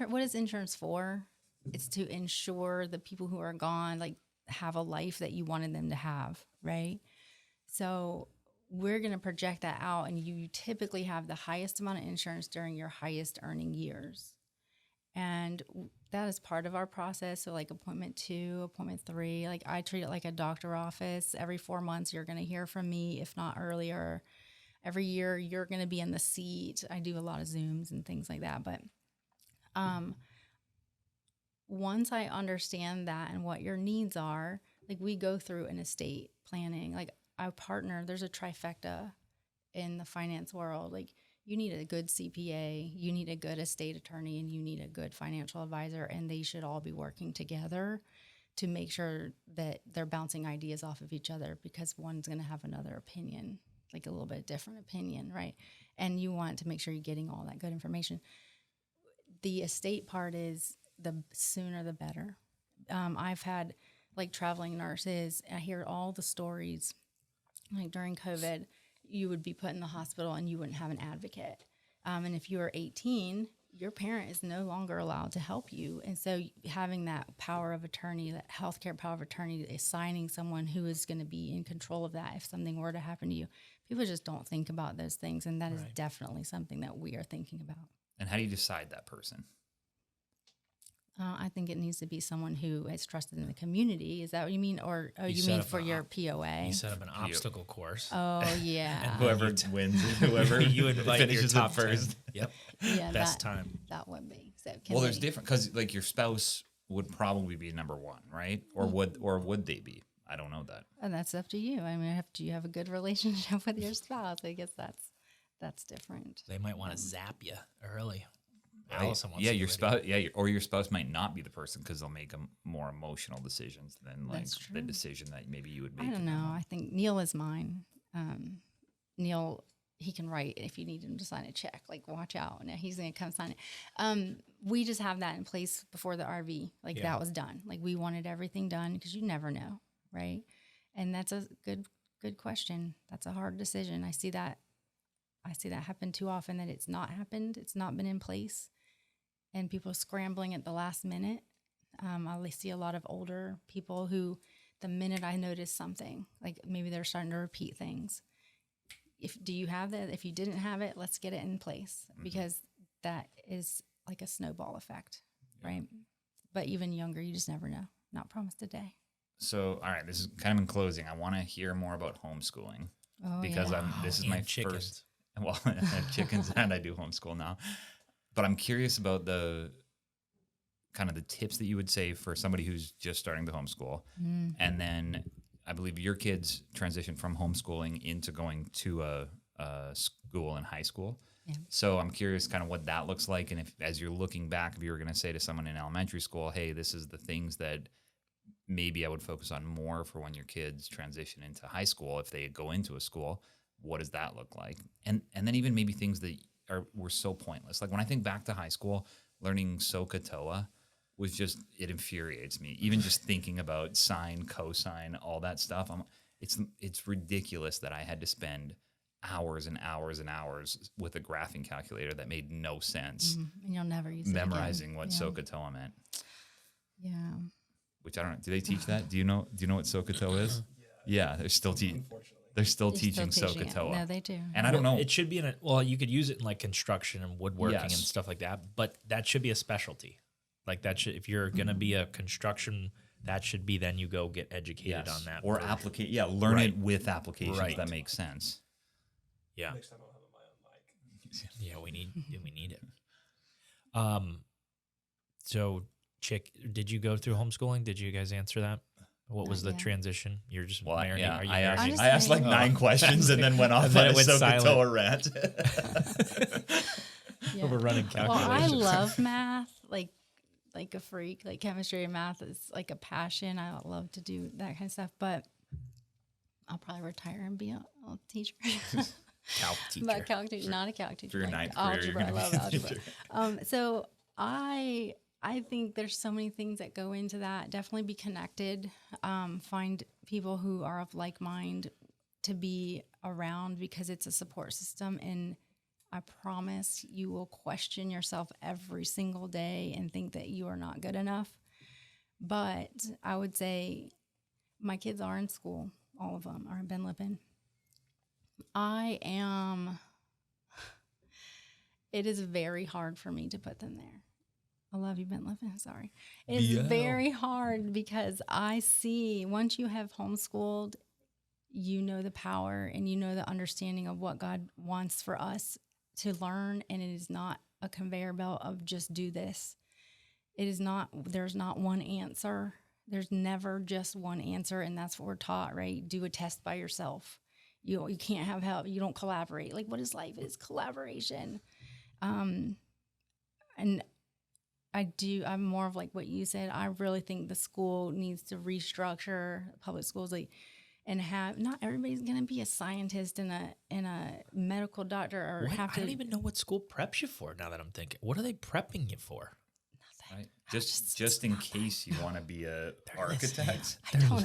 what is insurance for? It's to ensure the people who are gone, like, have a life that you wanted them to have, right? So we're going to project that out, and you typically have the highest amount of insurance during your highest earning years. And that is part of our process. So, like, appointment 2, appointment 3, like, I treat it like a doctor office. Every 4 months, you're going to hear from me, if not earlier. Every year, you're going to be in the seat. I do a lot of Zooms and things like that. But once I understand that and what your needs are, like, we go through an estate planning. Like, I partner, there's a trifecta in the finance world. Like, you need a good CPA, you need a good estate attorney, and you need a good financial advisor, and they should all be working together to make sure that they're bouncing ideas off of each other, because one's going to have another opinion, like a little bit different opinion, right? And you want to make sure you're getting all that good information. The estate part is the sooner the better. I've had, like, traveling nurses, I hear all the stories. Like, during COVID, you would be put in the hospital and you wouldn't have an advocate. And if you were 18, your parent is no longer allowed to help you. And so having that power of attorney, that healthcare power of attorney, assigning someone who is going to be in control of that if something were to happen to you, people just don't think about those things. And that is definitely something that we are thinking about. And how do you decide that person? I think it needs to be someone who is trusted in the community. Is that what you mean? Or you mean for your POA? You set up an obstacle course. Oh, yeah. And whoever wins, whoever you invite finishes your top it first. 10. Yep. Yeah, Best time. That would be. So There's different, because, like, your spouse would probably be number 1, right? Or would they be? I don't know that. And that's up to you. I mean, do you have a good relationship with your spouse? I guess that's different. They might want to zap you early. Your spouse. Your spouse might not be the person, because they'll make more emotional decisions than, like, the decision that maybe you would make. I don't know. I think Neil is mine. Neil, he can write if you need him to sign a check. Like, watch out. Now he's going to come sign it. We just have that in place before the RV. Like, that was done. Like, we wanted everything done, because you never know, right? And that's a good question. That's a hard decision. I see that happen too often, that it's not happened. It's not been in place. And people scrambling at the last minute. I see a lot of older people who, the minute I notice something, like maybe they're starting to repeat things. Do you have that? If you didn't have it, let's get it in place, because that is like a snowball effect, right? But even younger, you just never know. Not promised today. So, all right, this is kind of in closing. I want to hear more about homeschooling, because this is my first. Well, I have chickens and I do homeschool now. But I'm curious about kind of the tips that you would say for somebody who's just starting to homeschool. And then I believe your kids transition from homeschooling into going to a school in high school. Yeah. So I'm curious kind of what that looks like. And if, as you're looking back, if you were going to say to someone in elementary school, hey, this is the things that maybe I would focus on more for when your kids transition into high school, if they go into a school, what does that look like? And then even maybe things that were so pointless. Like when I think back to high school, learning SOHCAHTOA was just, it infuriates me. Even just thinking about sine, cosine, all that stuff. It's ridiculous that I had to spend hours and hours and hours with a graphing calculator that made no sense. And you'll never use memorizing it what SOHCAHTOA meant. Yeah. Which I don't know. Do they teach that? Do you know what SOHCAHTOA is? Yeah, they're still teaching. They're still teaching SOHCAHTOA. No, they do. And I don't know. It should be you could use it in like construction and woodworking and stuff like that, but that should be a specialty. Like that should, if you're going to be a construction, that should be, then you go get educated on that. Or learn it with applications that make sense. Yeah. Next time I'll have my own mic. Yeah, we need it. So Chick, did you go through homeschooling? Did you guys answer that? What was the transition? You're just marinating. Yeah, Are you I marinating? asked like 9 questions and then went off on a SOHCAHTOA rant. Overrunning Well, I calculations. love math, like a freak. Like chemistry and math is like a passion. I love to do that kind of stuff, but I'll probably retire and be a teacher. Calc teacher. But calc teacher, not a calc teacher. For your like ninth career, algebra. you're I love gonna algebra. be So I think there's so many things that go into that. Definitely be connected. Find people who are of like mind to be around, because it's a support system. And I promise you will question yourself every single day and think that you are not good enough. But I would say my kids are in school. All of them are in Ben Lippen. It is very hard for me to put them there. I love you, Ben Lippen. Sorry. It's very hard because I see, once you have homeschooled, you know the power and you know the understanding of what God wants for us to learn. And it is not a conveyor belt of just do this. There's not one answer. There's never just one answer. And that's what we're taught, right? Do a test by yourself. You can't have help. You don't collaborate. Like, what is life? It's collaboration. And I'm more of like what you said. I really think the school needs to restructure public schools, and have, not everybody's going to be a scientist and a medical doctor or have to. I don't even know what school preps you for now that I'm thinking. What are they prepping you for? Right. Just in case you want to be a architect. I don't know.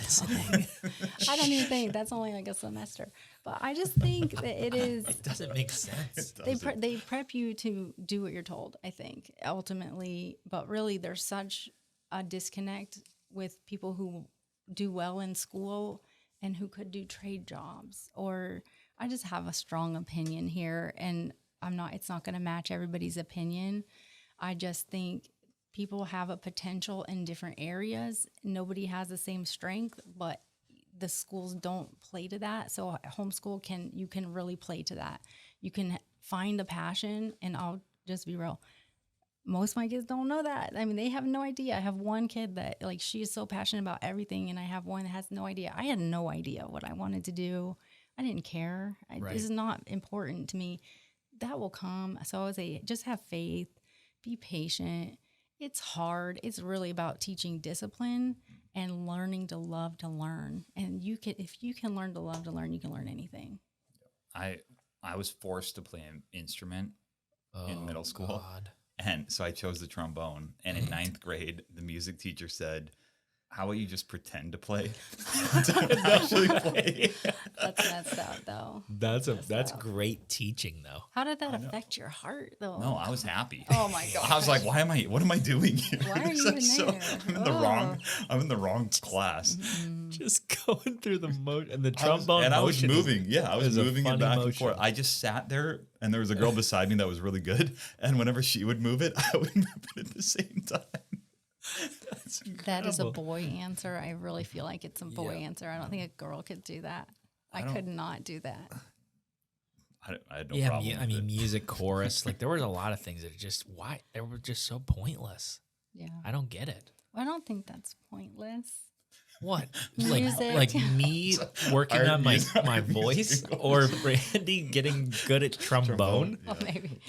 I don't even think that's only like a semester. But I just think that it is. It doesn't make sense. They prep you to do what you're told, I think, ultimately. But really, there's such a disconnect with people who do well in school and who could do trade jobs. Or I just have a strong opinion here, and it's not going to match everybody's opinion. I just think people have a potential in different areas. Nobody has the same strength, but the schools don't play to that. So homeschool you can really play to that. You can find a passion, and I'll just be real. Most of my kids don't know that. I mean, they have no idea. I have one kid that she is so passionate about everything, and I have one that has no idea. I had no idea what I wanted to do. I didn't care. This is not important to me. That will come. So I would say just have faith, be patient. It's hard. It's really about teaching discipline and learning to love to learn. And if you can learn to love to learn, you can learn anything. I was forced to play an instrument in middle school. God. And so I chose the trombone. And in 9th grade, the music teacher said, how about you just pretend to play? Don't actually play. That's messed up, though. That's great teaching, though. How did that affect your heart, though? No, I was happy. Oh my god! I was like, what am I doing here? Why are you even there? I'm in the wrong class. Mm-hmm. Just going through the motion and the trombone I was motion moving. I was moving it back motion. and forth. I just sat there, and there was a girl beside me that was really good. And whenever she would move it, I would move it at the same time. That is a boy answer. I really feel like it's a boy answer. I don't think a girl could do that. I could not do that. I had no problem. I mean, music, chorus, there was a lot of things that they were just so pointless. Yeah. I don't get it. I don't think that's pointless. What? Music. Like me working Art on my music. my voice, or Randy getting good at trombone? Well, maybe.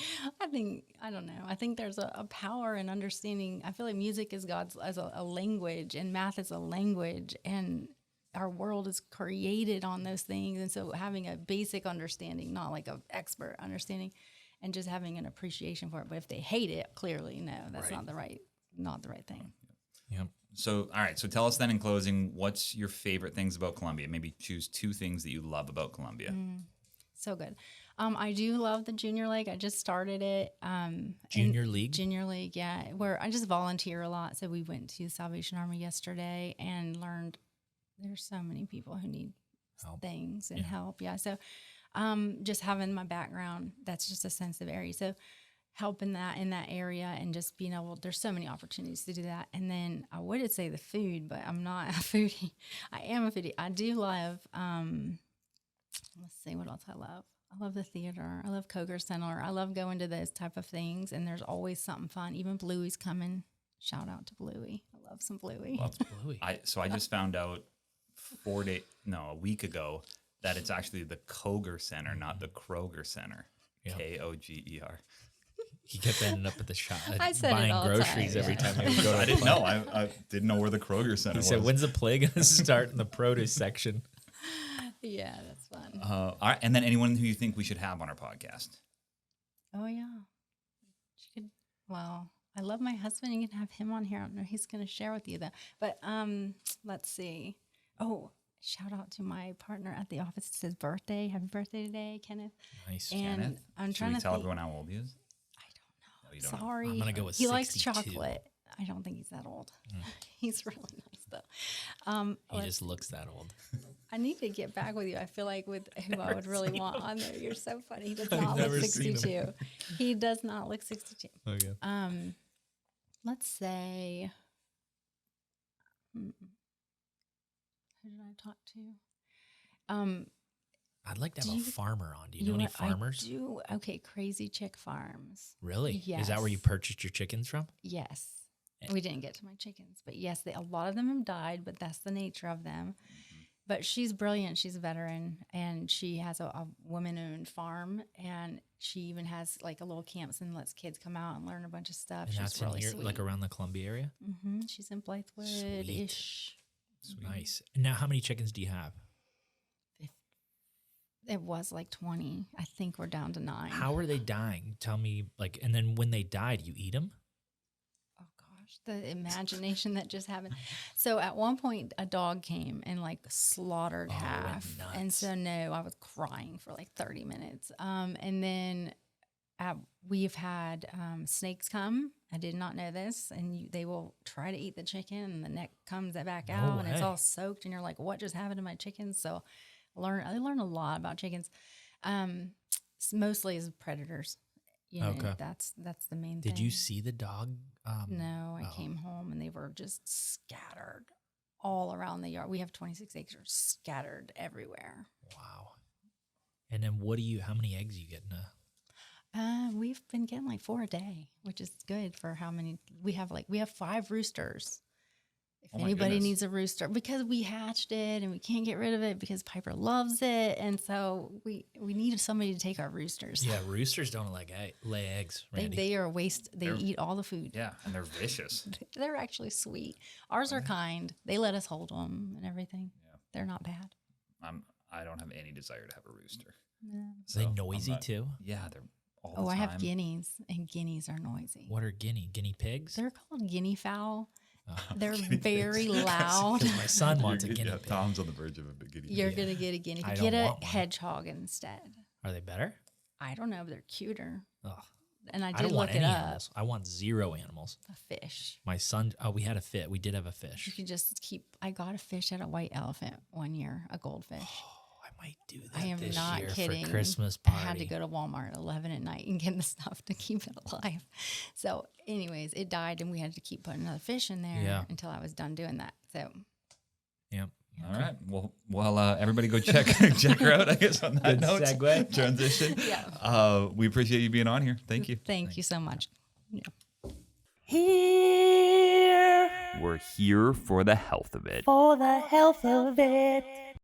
I don't know. I think there's a power in understanding. I feel like music is God's as a language, and math is a language, and our world is created on those things. And so having a basic understanding, not like an expert understanding, and just having an appreciation for it. But if they hate it, clearly, no, that's not the right thing. Yep. So, all right. So tell us then in closing, what's your favorite things about Columbia? Maybe choose 2 things that you love about Columbia. So good. I do love the junior league. I just started it. Junior league? Junior league, yeah, where I just volunteer a lot. So we went to Salvation Army yesterday and learned there's so many people who need things and help. Yeah. So just having my background, that's just a sensitive area. So helping that in that area and just being able, there's so many opportunities to do that. And then I would say the food, but I'm not a foodie. I am a foodie. I do love, let's see what else I love. I love the theater. I love Koger Center. I love going to those type of things. And there's always something fun. Even Bluey's coming. Shout out to Bluey. I love some Bluey. Loves Bluey. So I just found out a week ago that it's actually the Koger Center, not the Kroger Center. Yep. Koger. He kept ending up at the shop I said it buying all the groceries time, every yeah. time he would go to I the didn't play. know. I didn't know where the Kroger Center He was. said, when's the play going to start in the produce section? Yeah, that's fun. All right. And then anyone who you think we should have on our podcast? Oh, yeah. She could, well, I love my husband. You can have him on here. I don't know. He's going to share with you, though. But let's see. Oh, shout out to my partner at the office. It's his birthday. Happy birthday today, Kenneth. Nice. And Kenneth? I'm Should trying we to tell think. everyone how old he is? I No, you don't don't know. know. Sorry. I'm gonna go with He likes 62. chocolate. I don't think he's that old. He's really nice, though. He just looks that old. I need to get back with you. I feel like with who I would really want on there. You're so funny. He does I've not look never seen him. 62. He does not look 62. Okay. Let's say, who did I talk to? I'd like to have Do a you- farmer on. Do you know any farmers? I do. Okay, Crazy Chick Farms. Really? Is that where you Yes. purchased your chickens from? Yes. Eh. We didn't get to my chickens, but yes, a lot of them have died, but that's the nature of them. But she's brilliant. She's a veteran, and she has a woman-owned farm, and she even has like a little camps and lets kids come out and learn a bunch of stuff. And She's that's really in here, sweet. like around the Columbia area? She's in Blythewood-ish. Nice. Now, how many chickens do you have? It was like 20. I think we're down to 9. How are they dying? Tell me, like, and then when they died, you eat them? Oh gosh, the imagination that just happened. So at one point, a dog came and like slaughtered Oh, it went half, nuts. and so no, I was crying for like 30 minutes. And then we've had snakes come. I did not know this, and they will try to eat the chicken, and the neck comes back out, and it's way. all soaked, and you're like, what just happened to my chickens? So I learned a lot about chickens. Mostly as predators. You know, Okay. that's the main thing. Did you see the dog? No, I came home and they were just scattered all around the yard. We have 26 acres scattered everywhere. Wow. And then how many eggs you get in a... We've been getting like 4 a day, which is good for how many we have. We have 5 roosters. If Oh my anybody goodness. needs a rooster, because we hatched it and we can't get rid of it because Piper loves it, and so we needed somebody to take our roosters. Yeah, roosters don't lay eggs, Randy. They are a waste. They They're- eat all the food. Yeah, and they're vicious. They're actually sweet. Ours are kind. They let us hold them and everything. Yeah. They're not bad. I don't have any desire to have a rooster. No. Are So they I'm noisy not- too? Yeah, they're all the Oh, I time. have guineas, and guineas are noisy. What are guinea pigs? They're called guinea fowl. Oh. They're very loud. 'Cause my son wants a You're- guinea yeah, pig. Tom's on the verge of a big guinea You're pig. gonna get a guinea I pig. don't Get a want one. hedgehog instead. Are they better? I don't know, but they're cuter. Ugh. And I I did don't want look it any up. animals. I want 0 animals. A fish. My son, we had we did have a You fish. can just keep. I got a fish at a white elephant one year, a goldfish. Oh, I might do that I am this not year kidding. for Christmas I party. had to go to Walmart at 11 at night and get the stuff to keep it alive. So, anyways, it died, and we had to keep putting another fish in there Yeah. until I was done doing that. So, Yep. All right. Well, everybody go check her out, I guess, on that Good note. segue. Transition. Yeah. We appreciate you being on here. Thank you. Thank you so much. Yeah. Here We're here for the health of it. for the health of it.